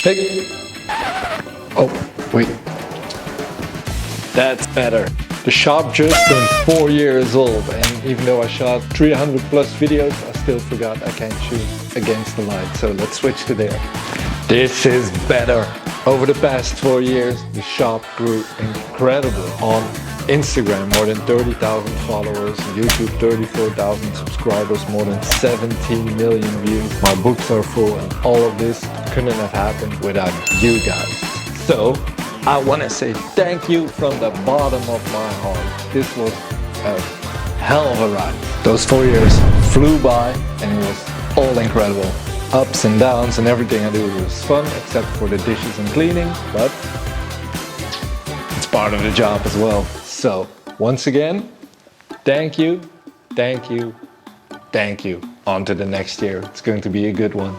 Hey! Oh, wait. That's better. The shop just turned 4 years old, and even though I shot 300 plus videos, I still forgot I can't shoot against the light. So let's switch to there. This is better. Over the past 4 years, the shop grew incredibly. On Instagram, more than 30,000 followers, YouTube 34,000 subscribers, more than 17 million views. My books are full, and all of this couldn't have happened without you guys. So I want to say thank you from the bottom of my heart. This was a hell of a ride. Those 4 years flew by and it was all incredible. Ups and downs and everything I do was fun except for the dishes and cleaning, but it's part of the job as well. So once again, thank you, thank you, thank you. On to the next year. It's going to be a good one.